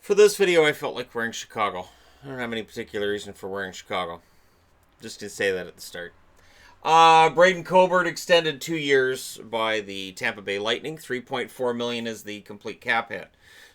For this video, I felt like wearing Chicago. I don't have any particular reason for wearing Chicago. Just to say that at the start. Braden Coburn extended 2 years by the Tampa Bay Lightning. $3.4 million is the complete cap hit.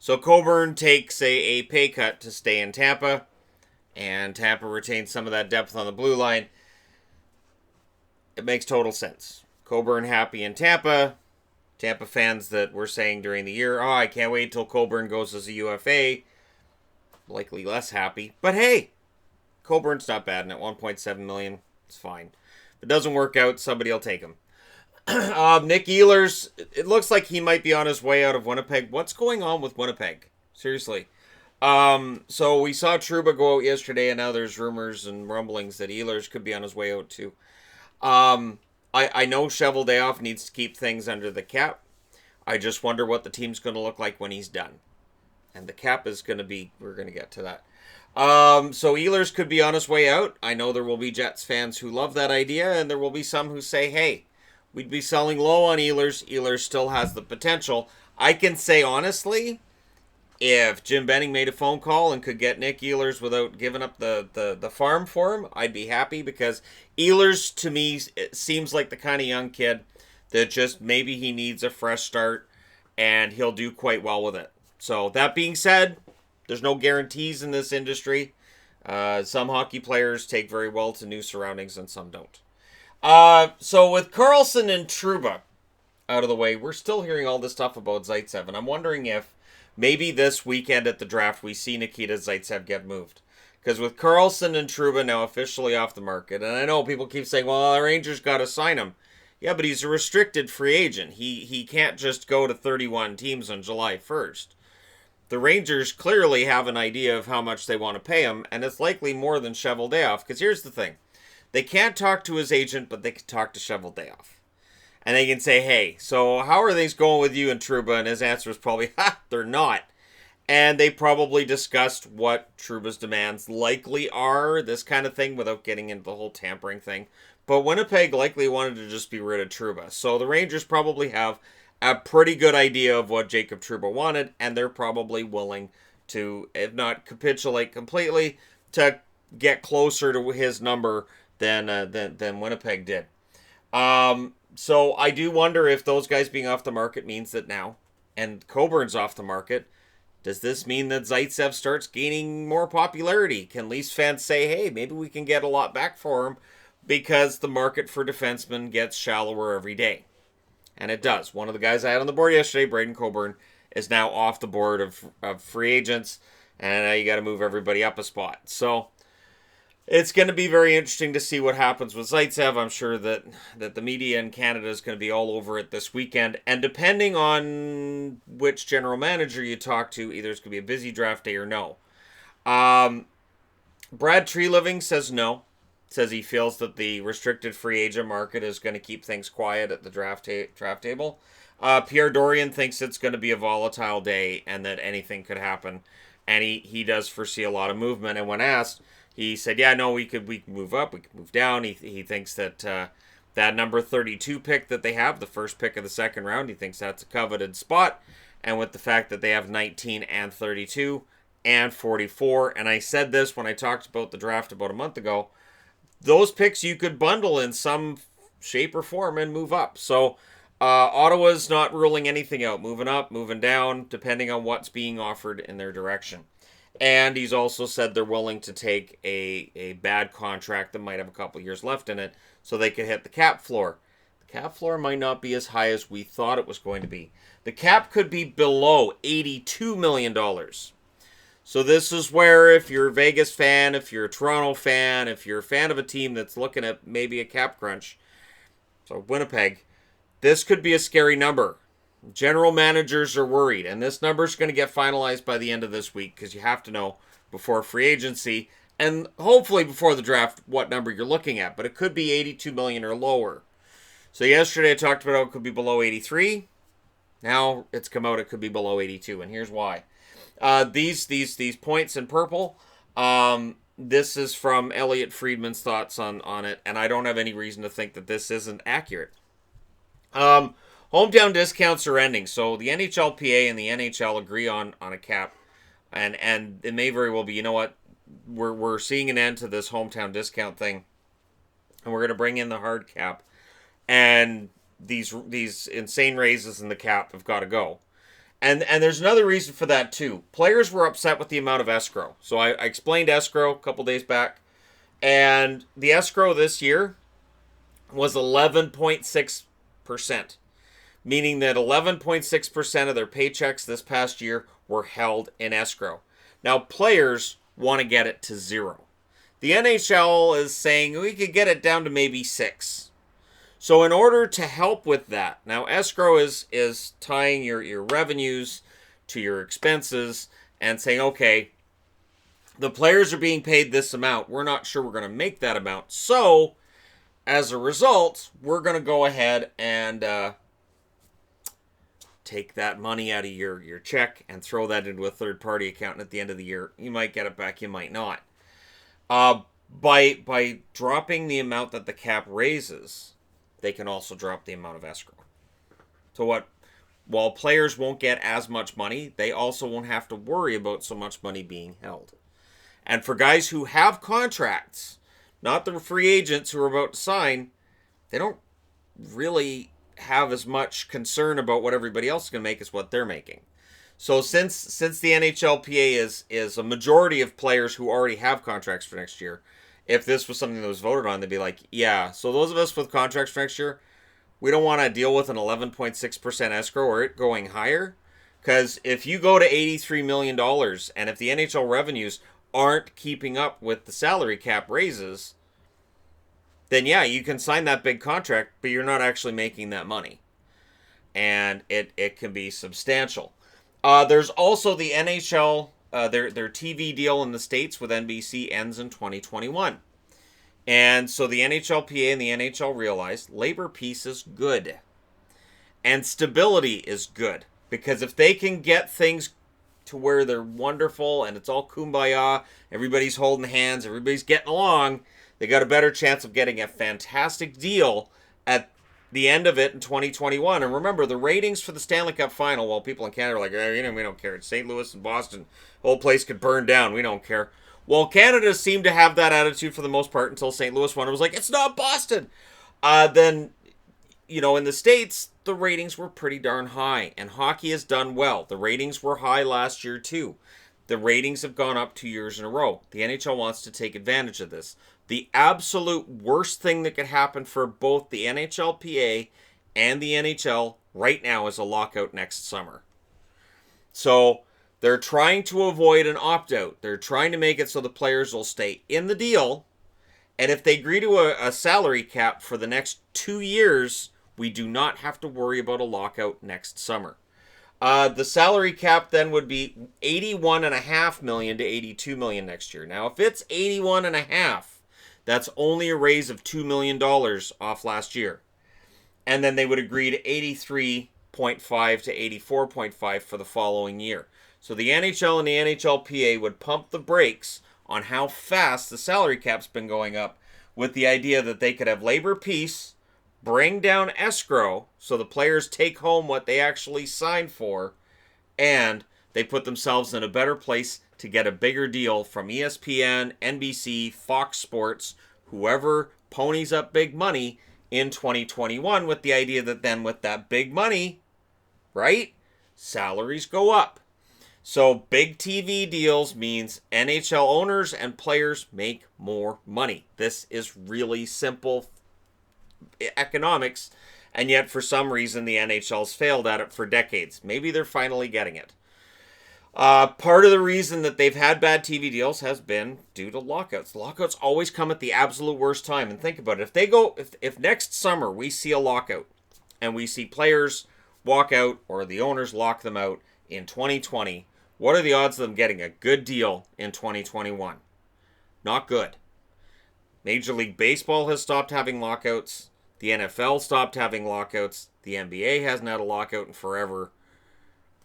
So Coburn takes a pay cut to stay in Tampa, and Tampa retains some of that depth on the blue line. It makes total sense. Coburn happy in Tampa. Tampa fans that were saying during the year, oh, I can't wait till Coburn goes as a UFA. Likely less happy. But hey, Coburn's not bad, and at $1.7 million, it's fine. If it doesn't work out, somebody will take him. Nick Ehlers, it looks like he might be on his way out of Winnipeg. What's going on with Winnipeg? Seriously. So we saw Trouba go out yesterday, and now there's rumors and rumblings that Ehlers could be on his way out too. I know Cheveldayoff needs to keep things under the cap. I just wonder what the team's going to look like when he's done. And the cap is going to be, we're going to get to that. So Ehlers could be on his way out. I know there will be Jets fans who love that idea, and there will be some who say, hey, we'd be selling low on Ehlers. Ehlers still has the potential. I can say honestly, if Jim Benning made a phone call and could get Nick Ehlers without giving up the farm for him, I'd be happy, because Ehlers, to me, it seems like the kind of young kid that just maybe he needs a fresh start, and he'll do quite well with it. So that being said, there's no guarantees in this industry. Some hockey players take very well to new surroundings and some don't. So with Karlsson and Trouba out of the way, we're still hearing all this stuff about Zaitsev, and I'm wondering if maybe this weekend at the draft we see Nikita Zaitsev get moved. Because with Karlsson and Trouba now officially off the market, and I know people keep saying, well, the Rangers got to sign him. Yeah, but he's a restricted free agent. He can't just go to 31 teams on July 1st. The Rangers clearly have an idea of how much they want to pay him, and it's likely more than Cheveldayoff. Because here's the thing. They can't talk to his agent, but they can talk to Cheveldayoff. And they can say, hey, so how are things going with you and Trouba? And his answer is probably, they're not. And they probably discussed what Trouba's demands likely are, this kind of thing, without getting into the whole tampering thing. But Winnipeg likely wanted to just be rid of Trouba. So the Rangers probably have a pretty good idea of what Jacob Trouba wanted, and they're probably willing to, if not capitulate completely, to get closer to his number than Winnipeg did. So I do wonder if those guys being off the market means that now, and Coburn's off the market, does this mean that Zaitsev starts gaining more popularity? Can Leafs fans say, hey, maybe we can get a lot back for him because the market for defensemen gets shallower every day? And it does. One of the guys I had on the board yesterday, Braden Coburn, is now off the board of free agents, and now you got to move everybody up a spot. So it's going to be very interesting to see what happens with Zaitsev. I'm sure that the media in Canada is going to be all over it this weekend. And depending on which general manager you talk to, either it's going to be a busy draft day or no. Brad Treliving says no. Says he feels that the restricted free agent market is going to keep things quiet at the draft table. Pierre Dorian thinks it's going to be a volatile day and that anything could happen. And he does foresee a lot of movement. And when asked, he said, yeah, no, we can move up, we can move down. He thinks that that number 32 pick that they have, the first pick of the second round, he thinks that's a coveted spot. And with the fact that they have 19 and 32 and 44, and I said this when I talked about the draft about a month ago, those picks you could bundle in some shape or form and move up. So Ottawa's not ruling anything out, moving up, moving down, depending on what's being offered in their direction. And he's also said they're willing to take a bad contract that might have a couple years left in it so they could hit the cap floor. The cap floor might not be as high as we thought it was going to be. The cap could be below $82 million. So this is where, if you're a Vegas fan, if you're a Toronto fan, if you're a fan of a team that's looking at maybe a cap crunch, so Winnipeg, this could be a scary number. General managers are worried, and this number is going to get finalized by the end of this week because you have to know before free agency and hopefully before the draft what number you're looking at, but it could be $82 million or lower. So yesterday I talked about how it could be below 83. Now it's come out it could be below 82, and here's why. These points in purple, this is from Elliot Friedman's thoughts on it, and I don't have any reason to think that this isn't accurate. Hometown discounts are ending, so the NHLPA and the NHL agree on a cap And it may very well be, you know what, we're seeing an end to this hometown discount thing, and we're going to bring in the hard cap, and these insane raises in the cap have got to go. And there's another reason for that too. Players were upset with the amount of escrow. So I explained escrow a couple days back, and the escrow this year was 11.6%, meaning that 11.6% of their paychecks this past year were held in escrow. Now players want to get it to zero. The NHL is saying we could get it down to maybe 6. So in order to help with that, now escrow is tying your revenues to your expenses and saying, okay, the players are being paid this amount. We're not sure we're going to make that amount. So as a result, we're going to go ahead and take that money out of your check and throw that into a third-party account. And at the end of the year, you might get it back, you might not. By dropping the amount that the cap raises, they can also drop the amount of escrow. So while players won't get as much money, they also won't have to worry about so much money being held. And for guys who have contracts, not the free agents who are about to sign, they don't really have as much concern about what everybody else is going to make as what they're making. So since the NHLPA is a majority of players who already have contracts for next year, if this was something that was voted on, they'd be like, yeah, so those of us with contracts for next year, we don't want to deal with an 11.6% escrow or it going higher. Because if you go to $83 million and if the NHL revenues aren't keeping up with the salary cap raises, then yeah, you can sign that big contract, but you're not actually making that money. And it can be substantial. There's also the NHL, their TV deal in the States with NBC ends in 2021. And so the NHLPA and the NHL realized labor peace is good. And stability is good. Because if they can get things to where they're wonderful and it's all kumbaya, everybody's holding hands, everybody's getting along, they got a better chance of getting a fantastic deal at the end of it in 2021. And remember, the ratings for the Stanley Cup Final, while people in Canada are like, we don't care. It's St. Louis and Boston. The whole place could burn down. We don't care. Well, Canada seemed to have that attitude for the most part until St. Louis won. It was like, it's not Boston. Then, in the States, the ratings were pretty darn high. And hockey has done well. The ratings were high last year, too. The ratings have gone up 2 years in a row. The NHL wants to take advantage of this. The absolute worst thing that could happen for both the NHLPA and the NHL right now is a lockout next summer. So they're trying to avoid an opt-out. They're trying to make it so the players will stay in the deal. And if they agree to a salary cap for the next 2 years, we do not have to worry about a lockout next summer. The salary cap then would be $81.5 million to $82 million next year. Now, if it's $81.5 million, that's only a raise of $2 million off last year. And then they would agree to $83.5 to $84.5 for the following year. So the NHL and the NHLPA would pump the brakes on how fast the salary cap's been going up with the idea that they could have labor peace, bring down escrow so the players take home what they actually signed for, and they put themselves in a better place to get a bigger deal from ESPN, NBC, Fox Sports, whoever ponies up big money in 2021 with the idea that then with that big money, right, salaries go up. So big TV deals means NHL owners and players make more money. This is really simple economics, and yet for some reason the NHL's failed at it for decades. Maybe they're finally getting it. Part of the reason that they've had bad TV deals has been due to lockouts. Lockouts always come at the absolute worst time. And think about it. If next summer we see a lockout and we see players walk out or the owners lock them out in 2020, what are the odds of them getting a good deal in 2021? Not good. Major League Baseball has stopped having lockouts. The NFL stopped having lockouts. The NBA hasn't had a lockout in forever.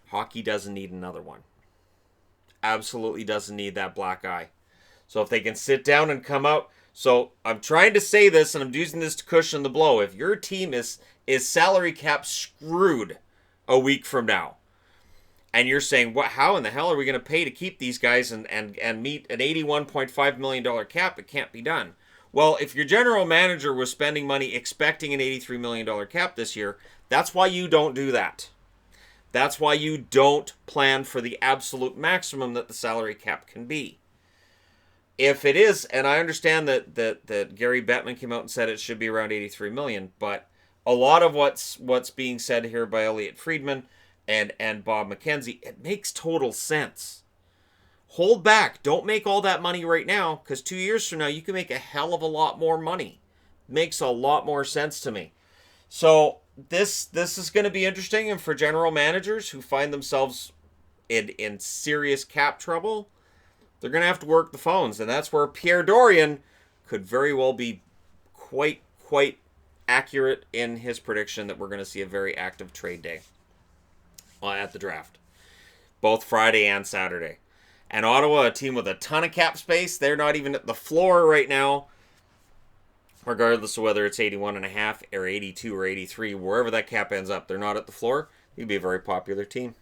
Hockey doesn't need another one. Absolutely doesn't need that black eye. So if they can sit down and come out. So I'm trying to say this, and I'm using this to cushion the blow. If your team is salary cap screwed a week from now, And you're saying, what? How in the hell are we going to pay to keep these guys and meet an $81.5 million cap? It can't be done. Well, if your general manager was spending money expecting an $83 million cap this year, that's why you don't do that. That's why you don't plan for the absolute maximum that the salary cap can be. If it is, and I understand that Gary Bettman came out and said it should be around $83 million, but a lot of what's being said here by Elliot Friedman and Bob McKenzie, it makes total sense. Hold back. Don't make all that money right now, because 2 years from now, you can make a hell of a lot more money. Makes a lot more sense to me. So this is going to be interesting, and for general managers who find themselves in serious cap trouble, they're going to have to work the phones, and that's where Pierre Dorion could very well be quite accurate in his prediction that we're going to see a very active trade day at the draft, both Friday and Saturday. And Ottawa, a team with a ton of cap space, they're not even at the floor right now, regardless of whether it's 81.5 or 82 or 83, wherever that cap ends up, they're not at the floor. They'd be a very popular team.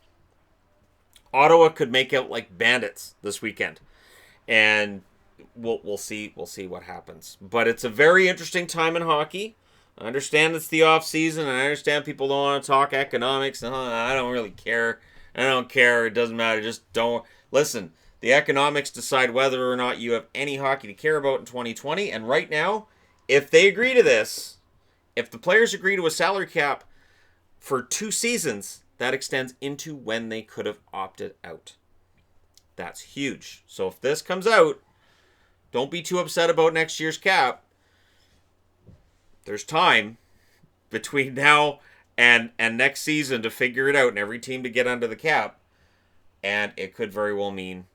Ottawa could make out like bandits this weekend, and we'll see what happens. But it's a very interesting time in hockey. I understand it's the off season, and I understand people don't want to talk economics. And I don't really care. I don't care. It doesn't matter. Just don't listen. The economics decide whether or not you have any hockey to care about in 2020. And right now, if they agree to this, if the players agree to a salary cap for 2 seasons, that extends into when they could have opted out. That's huge. So if this comes out, don't be too upset about next year's cap. There's time between now and next season to figure it out and every team to get under the cap. And it could very well mean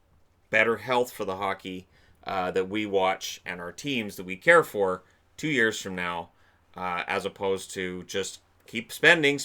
better health for the hockey that we watch and our teams that we care for 2 years from now, as opposed to just keep spending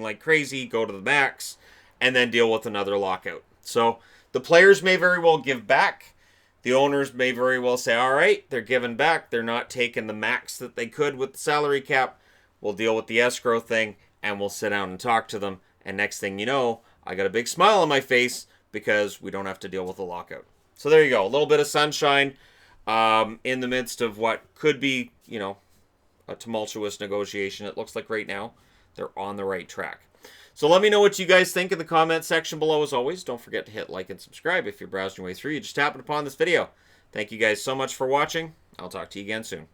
like crazy, go to the max, and then deal with another lockout. So the players may very well give back. The owners may very well say, all right, they're giving back. They're not taking the max that they could with the salary cap. We'll deal with the escrow thing, and we'll sit down and talk to them. And next thing you know, I got a big smile on my face because we don't have to deal with a lockout. So there you go. A little bit of sunshine in the midst of what could be, a tumultuous negotiation. It looks like right now they're on the right track. So let me know what you guys think in the comment section below. As always, don't forget to hit like and subscribe if you're browsing your way through. You just happened upon this video. Thank you guys so much for watching. I'll talk to you again soon.